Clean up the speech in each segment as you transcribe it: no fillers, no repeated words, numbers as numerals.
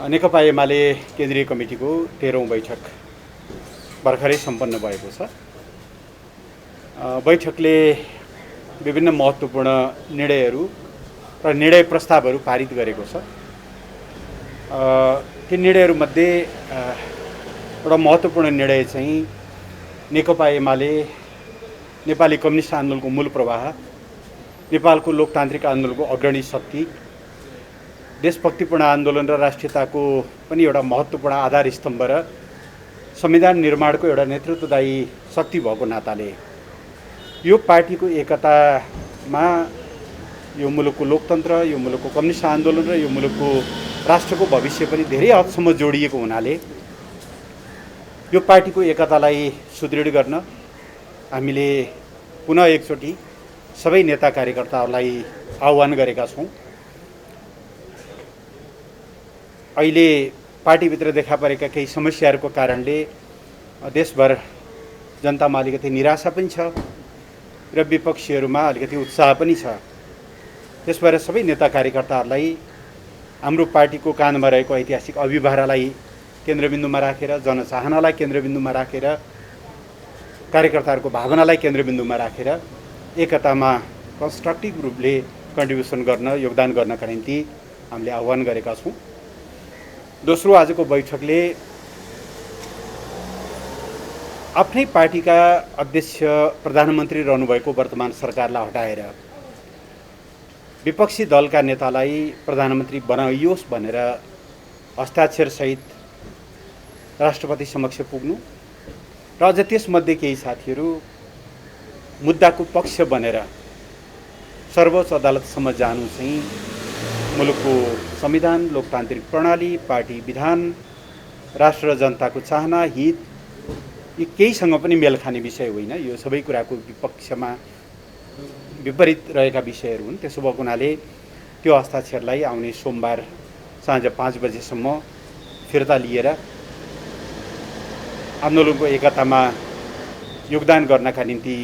नेकपा एमाले केन्द्रीय कमिटीको 13औं बैठक भर्खरै सम्पन्न भएको छ। बैठकले विभिन्न महत्त्वपूर्ण निर्णयहरू र निर्णय प्रस्तावहरू पारित गरेको छ। ती निर्णयहरूमध्ये एउटा महत्त्वपूर्ण निर्णय चाहिँ नेकपा एमाले नेपाली कम्युनिस्ट आन्दोलनको मूल प्रवाह, नेपालको लोकतान्त्रिक आन्दोलनको अग्रणी शक्ति, देशभक्तिपूर्ण आन्दोलन र राष्ट्रियताको पनि एउटा महत्त्वपूर्ण आधार स्तम्भ र संविधान निर्माणको एउटा नेतृत्वदायी शक्ति भएको नाताले यो पार्टीको एकतामा यो मुलुकको लोकतन्त्र, यो मुलुकको कम्युनिस्ट आन्दोलन र यो मुलुकको राष्ट्रको भविष्य पनि धेरै हदसम्म जोडिएको हुनाले यो पार्टीको एकतालाई सुदृढ गर्न हामीले पुनः एकचोटि सबै नेता कार्यकर्ताहरूलाई आह्वान गरेका छौँ। अहिले पार्टीभित्र देखा परेका केही समस्याहरूको कारणले देशभर जनतामा अलिकति निराशा पनि छ र विपक्षीहरूमा अलिकति उत्साह पनि छ। त्यसभएर सबै नेता कार्यकर्ताहरूलाई हाम्रो पार्टीको काँधमा रहेको ऐतिहासिक अभिभारालाई केन्द्रबिन्दुमा राखेर, जनचाहनालाई केन्द्रबिन्दुमा राखेर, कार्यकर्ताहरूको भावनालाई केन्द्रबिन्दुमा राखेर एकतामा कन्स्ट्रक्टिभ रूपले कन्ट्रिब्युसन गर्न, योगदान गर्नका निम्ति हामीले आह्वान गरेका छौँ। दोस्रो, आजको बैठकले आफ्नै पार्टीका अध्यक्ष प्रधानमन्त्री रहनुभएको वर्तमान सरकारलाई हटाएर विपक्षी दलका नेतालाई प्रधानमन्त्री बनाइयोस् भनेर हस्ताक्षरसहित राष्ट्रपति समक्ष पुग्नु र अझ त्यसमध्ये केही साथीहरू मुद्दाको पक्ष बनेर सर्वोच्च अदालतसम्म जानु चाहिँ मुलुकको संविधान, लोकतान्त्रिक प्रणाली, पार्टी विधान, राष्ट्र र जनताको चाहना, हित यी केहीसँग पनि मेल खाने विषय होइन। यो सबै कुराको विपक्षमा विपरीत रहेका विषयहरू हुन्। त्यसो भएको हुनाले त्यो हस्ताक्षरलाई आउने सोमबार साँझ 5 बजेसम्म फिर्ता लिएर आन्दोलनको एकतामा योगदान गर्नका निम्ति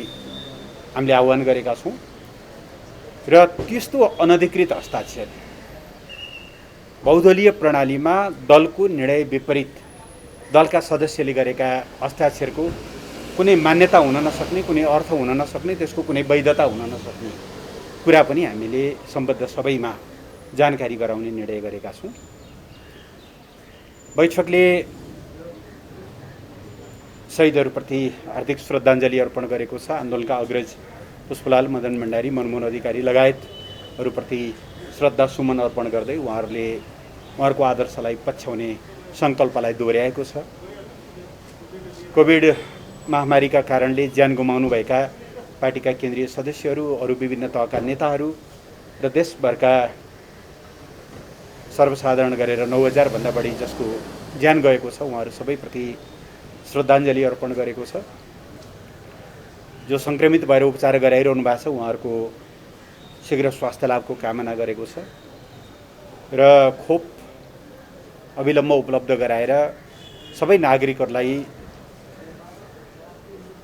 हामीले आह्वान गरेका छौँ। र त्यस्तो अनधिकृत हस्ताक्षर बहुदलीय प्रणालीमा दलको निर्णय विपरीत दलका सदस्यले गरेका हस्ताक्षरको कुनै मान्यता हुन नसक्ने, कुनै अर्थ हुन नसक्ने, त्यसको कुनै वैधता हुन नसक्ने कुरा पनि हामीले सम्बद्ध सबैमा जानकारी गराउने निर्णय गरेका छौँ। बैठकले शहीदहरूप्रति हार्दिक श्रद्धाञ्जली अर्पण गरेको छ। आन्दोलनका अग्रज पुष्पलाल, मदन भण्डारी, मनमोहन अधिकारी लगायतहरूप्रति श्रद्धा सुमन अर्पण गर्दै उहाँहरूको आदर्शलाई पछ्याउने सङ्कल्पलाई दोहोऱ्याएको छ। कोभिड महामारीका कारणले ज्यान गुमाउनुभएका पार्टीका केन्द्रीय सदस्यहरू, अरू विभिन्न तहका नेताहरू र देशभरका सर्वसाधारण गरेर 9000 भन्दा बढी जसको ज्यान गएको छ, उहाँहरू सबैप्रति श्रद्धाञ्जली अर्पण गरेको छ। जो सङ्क्रमित भएर उपचार गराइरहनु भएको छ, उहाँहरूको शीघ्र स्वास्थ्य लाभको कामना गरेको छ र खोप अविलम्ब उपलब्ध गराएर सबै नागरिकहरूलाई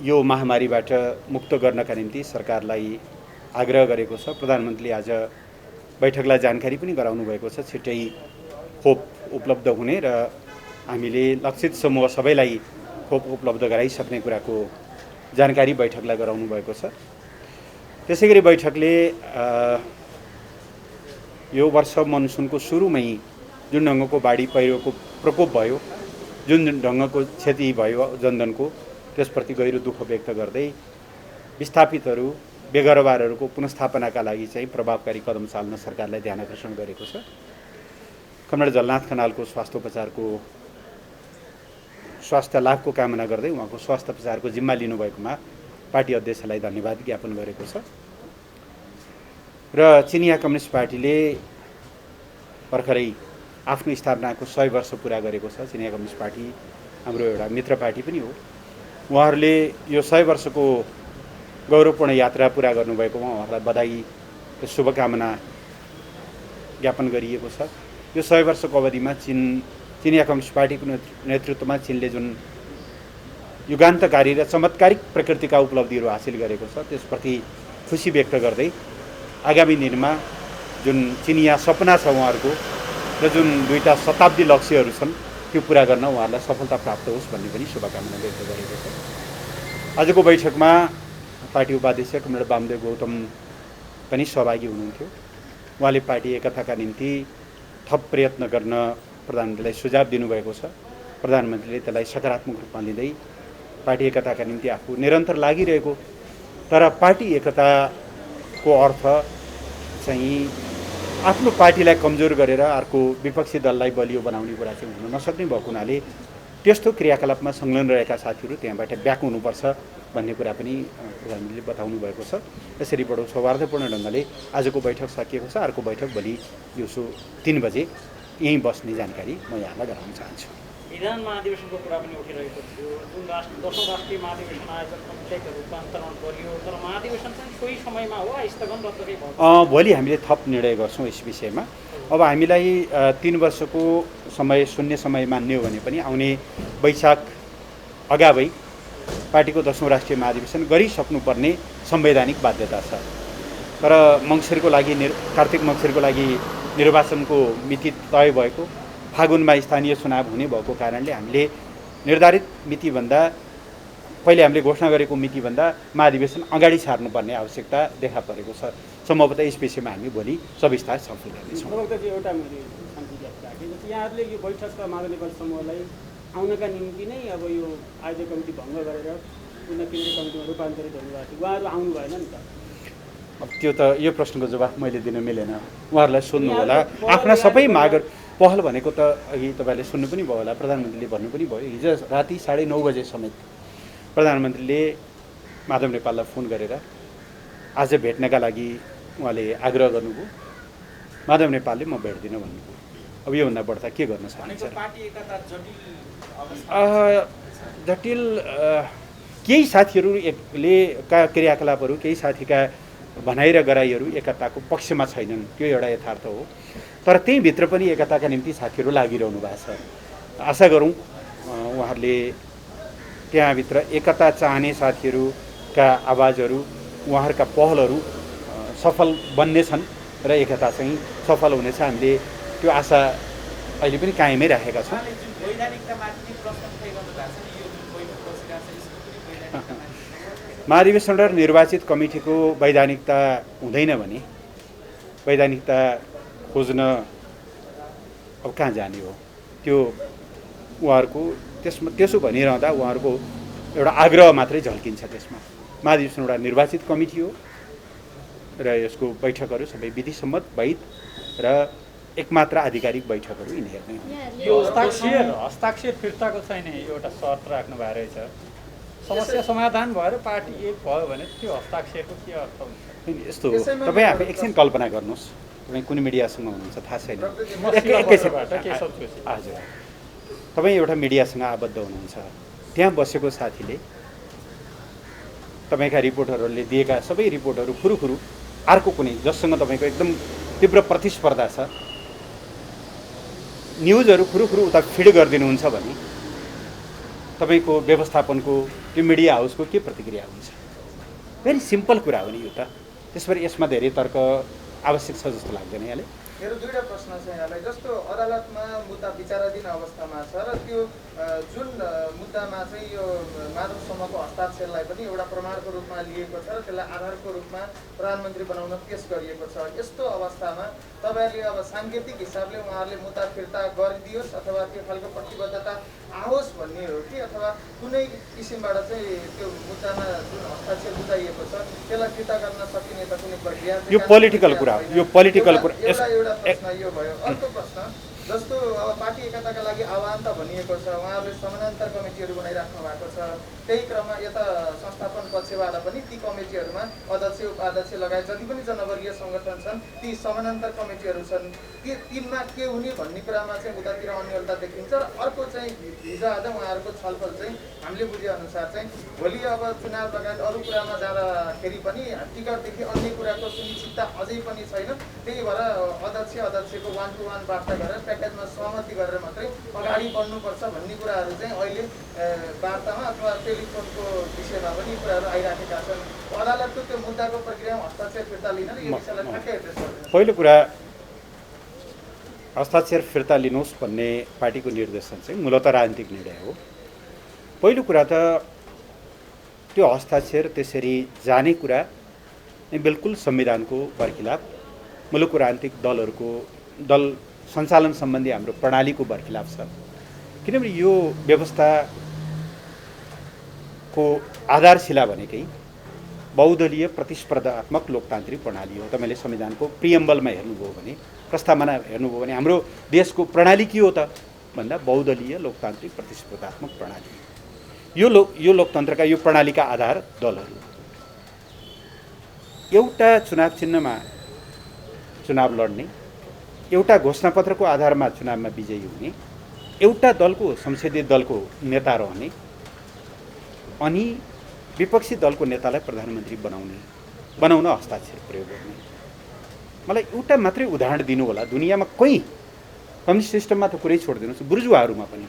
यो महामारीबाट मुक्त गर्नका निम्ति सरकारलाई आग्रह गरेको छ। प्रधानमन्त्रीले आज बैठकलाई जानकारी पनि गराउनु भएको छ। छिट्टै खोप उपलब्ध हुने र हामीले लक्षित समूह सबैलाई खोप उपलब्ध गराइसक्ने कुराको जानकारी बैठकलाई गराउनु भएको छ। त्यसैगरी बैठकले यो वर्ष मनसुनको सुरुमै जुन ढङ्गको बाढी पहिरोको प्रकोप भयो, जुन ढङ्गको क्षति भयो जनधनको, त्यसप्रति गहिरो दुःख व्यक्त गर्दै विस्थापितहरू, बेघरबारहरूको पुनर्स्थापनाका लागि चाहिँ प्रभावकारी कदम चाल्न सरकारलाई ध्यान आकर्षण गरेको छ। कमरेड जलनाथ खनालको स्वास्थ्य लाभको कामना गर्दै उहाँको स्वास्थ्य उपचारको जिम्मा लिनुभएकोमा पार्टी अध्यक्षलाई धन्यवाद ज्ञापन गरेको छ। र चिनिया कम्युनिस्ट पार्टीले भर्खरै आफ्नो स्थापनाको 100 वर्ष पुरा गरेको छ। चिनिया कम्युनिस्ट पार्टी हाम्रो एउटा मित्र पार्टी पनि हो। उहाँहरूले यो 100 वर्षको गौरवपूर्ण यात्रा पुरा गर्नुभएकोमा उहाँहरूलाई बधाई र शुभकामना ज्ञापन गरिएको छ। यो 100 वर्षको अवधिमा चिनिया कम्युनिस्ट पार्टीको नेतृत्वमा चीनले जुन युगान्तकारी र चमत्कारिक प्रकृतिका उपलब्धिहरू हासिल गरेको छ, त्यसप्रति खुसी व्यक्त गर्दै आगामी दिनमा जुन चिनिया सपना छ उहाँहरूको र जुन दुईटा शताब्दी लक्ष्यहरू छन् त्यो पुरा गर्न उहाँहरूलाई सफलता प्राप्त होस् भन्ने पनि शुभकामना व्यक्त गरेको छ। आजको बैठकमा पार्टी उपाध्यक्ष कमरेड वामदेव गौतम पनि सहभागी हुनुहुन्थ्यो। उहाँले पार्टी एकताका निम्ति थप प्रयत्न गर्न प्रधानमन्त्रीलाई सुझाव दिनुभएको छ। प्रधानमन्त्रीले त्यसलाई सकारात्मक रूपमा लिँदै पार्टी एकताका निम्ति आफू निरन्तर लागिरहेको, तर पार्टी एकताको अर्थ चाहिँ आफ्नो पार्टीलाई कमजोर गरेर अर्को विपक्षी दललाई बलियो बनाउने कुरा चाहिँ हुन नसक्ने भएको हुनाले त्यस्तो क्रियाकलापमा संलग्न रहेका साथीहरू त्यहाँबाट ब्याक हुनुपर्छ भन्ने कुरा पनि प्रधानमन्त्रीले बताउनु भएको छ। यसरी बडो सौहार्दपूर्ण ढङ्गले आजको बैठक सकिएको छ। अर्को बैठक भोलि दिउँसो 3 बजे यहीँ बस्ने जानकारी म यहाँलाई गराउन चाहन्छु। विधान महाधिवेशनको कुरा पनि उठिरहेको थियो। जुन 10औं राष्ट्रिय महाधिवेशन आयोजक कमिटीको रूपान्तरण गरियो, तर महाधिवेशन चाहिँ सोही समयमा हो स्थगन रद्दै भयो। भोलि हामीले थप निर्णय गर्छौँ यस विषयमा। अब हामीलाई 3 वर्षको समय शून्य समय मान्ने हो भने पनि आउने वैशाख अगावै पार्टीको 10औं राष्ट्रिय महाधिवेशन गरिसक्नुपर्ने संवैधानिक बाध्यता छ। तर मङ्सिरको लागि कार्तिक मङ्सिरको लागि निर्वाचनको मिति तय भएको, फागुनमा स्थानीय चुनाव हुने भएको कारणले हामीले निर्धारित मितिभन्दा पहिले हामीले घोषणा गरेको मितिभन्दा महाधिवेशन अगाडि सार्नुपर्ने आवश्यकता देखा परेको छ। सम्भवतः यस विषयमा हामी भोलि सविस्तार छलफल गर्नेछौँ। एउटा मैले शान्ति व्याख्या राखेँ। यहाँहरूले यो बैठकका माधव नेपाली समूहलाई आउनका निम्ति नै अब यो आयोजक कमिटी भङ्ग गरेर पुनः केन्द्रीय कमिटीमा रूपान्तरित हुनुभएको थियो। उहाँहरू आउनु भएन नि त। अब त्यो त यो प्रश्नको जवाफ मैले दिन मिलेन। उहाँहरूलाई सोध्नु होला। आफ्ना सबै मागहरू पहल भनेको त अघि तपाईँले सुन्नु पनि भयो होला, प्रधानमन्त्रीले भन्नु पनि भयो। हिजो राति 9:30 बजे समेत प्रधानमन्त्रीले माधव नेपाललाई फोन गरेर आज भेट्नका लागि उहाँले आग्रह गर्नुभयो। माधव नेपालले म भेट्दिनँ भन्नुभयो। अब योभन्दा बढ्ता के गर्न सकिन्छ? जटिल केही साथीहरूले का क्रियाकलापहरू, केही साथीका भनाइ र गराइहरू एकताको पक्षमा छैनन्, त्यो एउटा यथार्थ हो। तर त्यहीँभित्र पनि एकताका निम्ति साथीहरू लागिरहनु भएको छ। आशा गरौँ उहाँहरूले त्यहाँभित्र एकता चाहने साथीहरूका आवाजहरू, उहाँहरूका पहलहरू सफल बन्नेछन् र एकता चाहिँ सफल हुनेछ। हामीले त्यो आशा अहिले पनि कायमै राखेका छौँ। महाधिवेशन र निर्वाचित कमिटीको वैधानिकता हुँदैन भने वैधानिकता खोज्न अब कहाँ जाने हो? त्यो उहाँहरूको त्यसो भनिरहँदा उहाँहरूको एउटा आग्रह मात्रै झल्किन्छ त्यसमा। महाधिवेशन एउटा निर्वाचित कमिटी हो र यसको बैठकहरू सबै विधिसम्मत, वैध र एकमात्र आधिकारिक बैठकहरू यिनीहरू नै हुन्। यो हस्ताक्षर फिर्ताको चाहिँ नि एउटा शर्त राख्नु भएको रहेछ। समस्या समाधान भएर पार्टी एक भयो भने त्यो हस्ताक्षरको के अर्थ हुन्छ? यस्तो हो, तपाईँ आफै एकछिन कल्पना गर्नुहोस्। तपाईँ कुन मिडियासँग हुनुहुन्छ थाहा छैन। हजुर, तपाईँ एउटा मिडियासँग आबद्ध हुनुहुन्छ। त्यहाँ बसेको साथीले तपाईँका रिपोर्टरहरूले दिएका सबै रिपोर्टहरू फुरुफुरु अर्को कुनै जससँग तपाईँको एकदम तीव्र प्रतिस्पर्धा छ, न्युजहरू फुरुफुरु उता फिड गरिदिनुहुन्छ भने तपाईँको व्यवस्थापनको त्यो मिडिया हाउसको के प्रतिक्रिया हुन्छ? भेरी सिम्पल कुरा हो नि यो त। त्यसरी यसमा धेरै तर्क आवश्यक छ जस्तो लाग्दैन। यहाँले मेरो दुईटा प्रश्न छ यहाँलाई। जस्तो अदालतमा मुद्दा विचाराधीन अवस्थामा छ र त्यो जुन मुद्दामा चाहिँ यो माधव समूहको हस्ताक्षरलाई पनि एउटा प्रमाणको रूपमा लिएको छ र त्यसलाई आधारको रूपमा प्रधानमन्त्री बनाउन पेश गरिएको छ। यस्तो अवस्थामा तपाईँहरूले अब साङ्केतिक हिसाबले उहाँहरूले मुद्दा फिर्ता गरिदियोस् अथवा त्यो खालको प्रतिबद्धता आओस् भन्ने हो कि अथवा कुनै किसिमबाट चाहिँ त्यो मुद्दामा जुन हस्ताक्षर बुझाइएको छ त्यसलाई फिर्ता गर्न सकिने त कुनै प्रक्रिया? यो पोलिटिकल कुरा हो। यो पोलिटिकल कुरा। एउटा प्रश्न यो भयो। अर्को प्रश्न, जस्तो अब पार्टी एकताका लागि आह्वान त भनिएको छ, उहाँहरूले समानान्तर कमिटीहरू बनाइराख्नु भएको छ। त्यही क्रममा यता संस्थापन पक्षबाट पनि ती कमिटीहरूमा अध्यक्ष, उपाध्यक्ष लगायत जति पनि जनवर्गीय सङ्गठन छन् ती समानान्तर कमिटीहरू छन्। ती तिनमा के हुने भन्ने कुरामा चाहिँ उतातिर अन्यलता देखिन्छ। र अर्को चाहिँ हिजो आज उहाँहरूको छलफल चाहिँ हामीले बुझेअनुसार चाहिँ भोलि अब चुनाव लगायत अरू कुरामा जाँदाखेरि पनि टिकटदेखि अन्य कुराको सुनिश्चितता अझै पनि छैन। त्यही भएर अध्यक्षको 1-to-1 वार्ता गरेर प्याकेजमा सहमति गरेर मात्रै अगाडि बढ्नुपर्छ भन्ने कुराहरू चाहिँ अहिले वार्तामा अथवा टेलिफोनको विषयमा पनि कुराहरू आइराखेका छन्। अदालतको त्यो मुद्दाको प्रक्रियामा हस्ताक्षर फिर्ता लिन र यो विषयलाई ठ्याक्कै एड्रेस गर्दैन। पहिलो कुरा हस्ताक्षर फिर्ता लिनुहोस् भन्ने पार्टीको निर्देशन चाहिँ मूलतः राजनीतिक निर्णय हो। पहिलो कुरा त त्यो हस्ताक्षर त्यसरी जाने कुरा नै बिल्कुल संविधानको बरखिलाफ, मुलुकको राजनीतिक दलहरूको दल सञ्चालन सम्बन्धी हाम्रो प्रणालीको बरखिलाफ छ। किनभने यो व्यवस्थाको आधारशिला भनेकै बहुदलीय प्रतिस्पर्धात्मक लोकतान्त्रिक प्रणाली हो। तपाईँले संविधानको प्रिएम्बलमा हेर्नुभयो भने, प्रस्तावना हेर्नुभयो भने हाम्रो देशको प्रणाली के हो त भन्दा बहुदलीय लोकतान्त्रिक प्रतिस्पर्धात्मक प्रणाली। यो लोकतन्त्रका यो प्रणालीका आधार दलहरू, एउटा चुनाव चिन्हमा चुनाव लड्ने, एउटा घोषणापत्रको आधारमा चुनावमा विजयी हुने, एउटा दलको संसदीय दलको नेता रहने अनि विपक्षी दलको नेतालाई प्रधानमन्त्री बनाउन हस्ताक्षर प्रयोग गर्ने। मलाई एउटा मात्रै उदाहरण दिनु होला, दुनियाँमा कहीँ कम्युनिस्ट सिस्टममा त कुरै छोडिदिनुहोस्, बुर्जुवाहरूमा पनि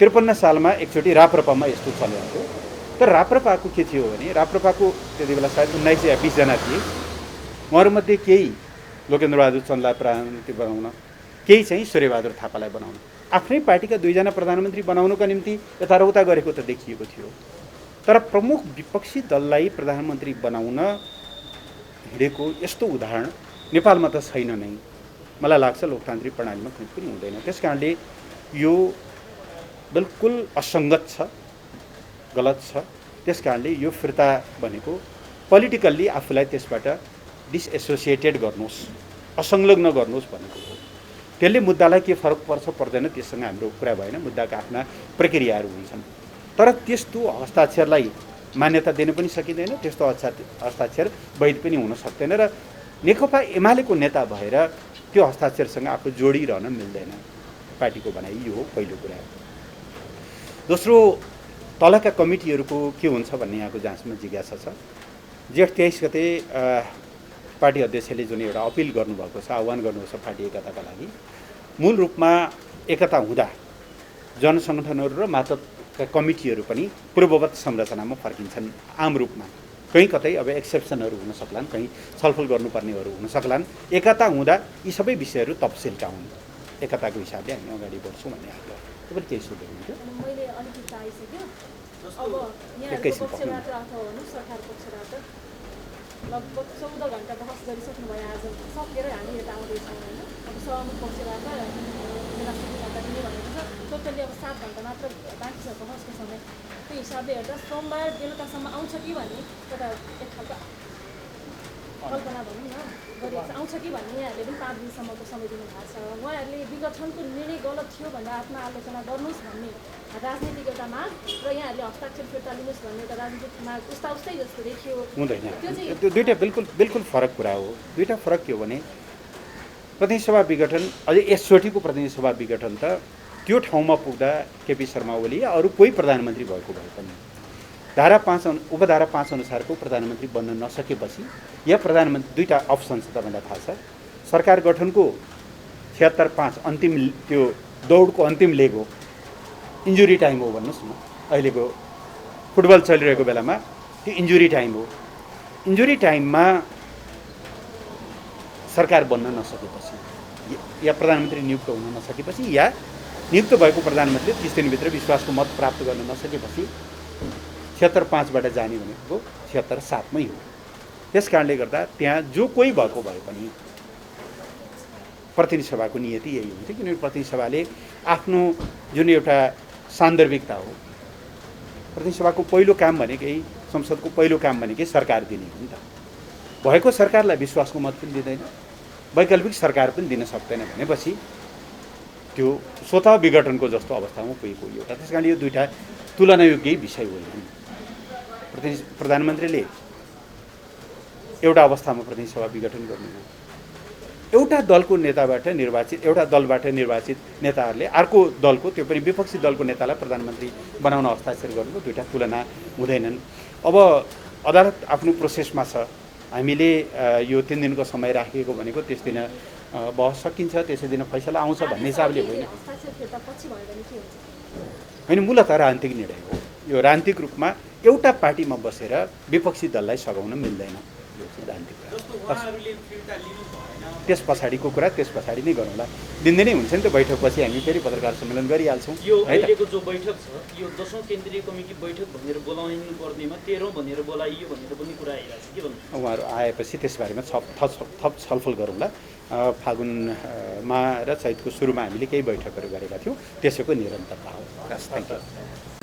53 सालमा एकचोटि राप्रपामा यस्तो चलेको थियो। तर राप्रपाको के थियो भने, राप्रपाको त्यति बेला सायद 19 या 20 जना थिए। उहाँहरूमध्ये केही लोकेन्द्रबहादुर चन्दलाई प्रधानमन्त्री बनाउन, केही चाहिँ सूर्यबहादुर थापालाई बनाउन, आफ्नै पार्टीका 2 जना प्रधानमन्त्री बनाउनुका निम्ति यताउता गरेको त देखिएको थियो। तर प्रमुख विपक्षी दललाई प्रधानमन्त्री बनाउन हिँडेको यस्तो उदाहरण नेपालमा त छैन नै। मलाई लाग्छ लोकतान्त्रिक प्रणालीमा कुनै पनि हुँदैन। त्यसकारणले यो बिल्कुल असङ्गत छ, गलत छ। त्यसकारणले यो फिर्ता भनेको पोलिटिकल्ली आफूलाई त्यसबाट डिसएसोसिएटेड गर्नुहोस्, असंलग्न गर्नुहोस् भनेको हो। त्यसले मुद्दालाई के फरक पर्छ पर्दैन त्यससँग हाम्रो कुरा भएन, मुद्दाका आफ्ना प्रक्रियाहरू हुन्छन्। तर त्यस्तो हस्ताक्षरलाई मान्यता दिन पनि सकिँदैन, त्यस्तो हस्ताक्षर वैध पनि हुन सक्दैन र नेकपा एमालेको नेता भएर त्यो हस्ताक्षरसँग आफू जोडिरहन मिल्दैन। पार्टीको भनाइ यो हो पहिलो कुरा। दोस्रो, तलका कमिटीहरूको के हुन्छ भन्ने यहाँको जाँचमा जिज्ञासा छ। जेठ 23 गते पार्टी अध्यक्षले जुन एउटा अपिल गर्नुभएको छ, आह्वान गर्नुभएको छ पार्टी एकताका लागि, मूल रूपमा एकता हुँदा जनसङ्गठनहरू र मातहतका कमिटीहरू पनि पूर्ववत संरचनामा फर्किन्छन्। आम रूपमा कहीँ कतै अब एक्सेप्सनहरू हुन सक्लान्, कहीँ छलफल गर्नुपर्नेहरू हुन सक्लान्। एकता हुँदा यी सबै विषयहरू तपसिलका हुन्। एकताको हिसाबले हामी अगाडि बढ्छौँ भन्ने आग्रह। तपाईँ के सोध्नुहुन्थ्यो? मैले अलिकति आइसक्यो। अब यहाँको पक्षबाट अथवा भन्नुहोस् सरकार पक्षबाट लगभग 14 घन्टा बहस गरिसक्नु भयो। आज सकेर हामी यता आउँदैछौँ होइन। अब सहमत पक्षबाट बेला 7 घन्टा दिने भनेको छ। टोटल्ली अब 7 घन्टा मात्र बाँकी छ बहसको समय। त्यो हिसाबले हेर्दा सोमबार बेलुकासम्म आउँछ कि भन्ने एउटा एक खालको कल्पना भनौँ न गरिएको छ। आउँछ कि भन्ने यहाँहरूले पनि 5 दिनसम्मको समय दिनुभएको छ। उहाँहरूले विघटनको निर्णय गलत थियो भनेर आत्मआलोचना गर्नुहोस् भन्ने राजनीतिक एउटा माग र यहाँहरूले हस्ताक्षर फिर्ता लिनुहोस् भन्ने एउटा राजनीतिक माग उस्तै जस्तो देखियो। हुँदैन, त्यो दुईवटा बिल्कुल फरक कुरा हो। दुईवटा फरक के हो भने, प्रतिनिधि सभा विघटन, अझै यसचोटिको प्रतिनिधि सभा विघटन त त्यो ठाउँमा पुग्दा केपी शर्मा ओली या अरू कोही प्रधानमन्त्री भएको भए पनि उपधारा 5 अनुसारको प्रधानमन्त्री बन्न नसकेपछि या प्रधानमन्त्री, दुईवटा अप्सन छ तपाईँलाई थाहा छ। सरकार गठनको 76-5 अन्तिम त्यो दौडको अन्तिम लेग हो, इन्जुरी टाइम हो भन्नुहोस् न। अहिलेको फुटबल चलिरहेको बेलामा त्यो इन्जुरी टाइम हो। इन्जुरी टाइममा सरकार बन्न नसकेपछि या प्रधानमन्त्री नियुक्त हुन नसकेपछि या नियुक्त भएको प्रधानमन्त्रीले 30 दिनभित्र विश्वासको मत प्राप्त गर्न नसकेपछि 76-5बाट जाने भनेको 76-7मै हो। त्यस कारणले गर्दा त्यहाँ जो कोही भएको भए पनि प्रतिनिधि सभाको नियति यही हुन्थ्यो। किनभने प्रतिनिधि सभाले आफ्नो जुन एउटा सान्दर्भिकता हो, प्रतिनिधि सभाको पहिलो काम भनेकै, संसदको पहिलो काम भनेकै सरकार दिने हो नि त। भएको सरकारलाई विश्वासको मत पनि दिँदैन, वैकल्पिक सरकार पनि दिन सक्दैन भनेपछि त्यो स्वतः विघटनको जस्तो अवस्थामा पुगेको एउटा। त्यस कारणले यो दुईवटा तुलनायोग्य विषय होइन। प्रधानमन्त्रीले एउटा अवस्थामा प्रतिनिधि सभा विघटन गर्नु, एउटा दलको नेताबाट निर्वाचित, एउटा दलबाट निर्वाचित नेताहरूले अर्को दलको, त्यो पनि विपक्षी दलको नेतालाई प्रधानमन्त्री बनाउन हस्ताक्षर गर्नुको दुईवटा तुलना हुँदैनन्। अब अदालत आफ्नो प्रोसेसमा छ। हामीले यो 3 दिनको समय राखिएको भनेको त्यस दिन बहस सकिन्छ, त्यसै दिन फैसला आउँछ भन्ने हिसाबले होइन। होइन, मूलतः राजनीतिक निर्णय हो यो। राजनीतिक रूपमा एउटा पार्टीमा बसेर विपक्षी दललाई सघाउन मिल्दैन, यो चाहिँ राजनीतिक कुरा। त्यस पछाडिको कुरा त्यस पछाडि नै गरौँला। दिनदिनै हुन्छ नि त बैठकपछि हामी फेरि पत्रकार सम्मेलन गरिहाल्छौँ यो है त। अहिलेको जो बैठक छ यो 10औं केन्द्रीय कमिटी बैठक भनेर बोलाउनु पर्नेमा 13औं भनेर बोलाइयो भनेर पनि कुरा आइरहेको छ के भन्नु? उहाँहरू आएपछि त्यसबारेमा थप छलफल गरौँला। फागुनमा र चैतको सुरुमा हामीले केही बैठकहरू गरेका थियौँ, त्यसैको निरन्तरता हो। Thank you.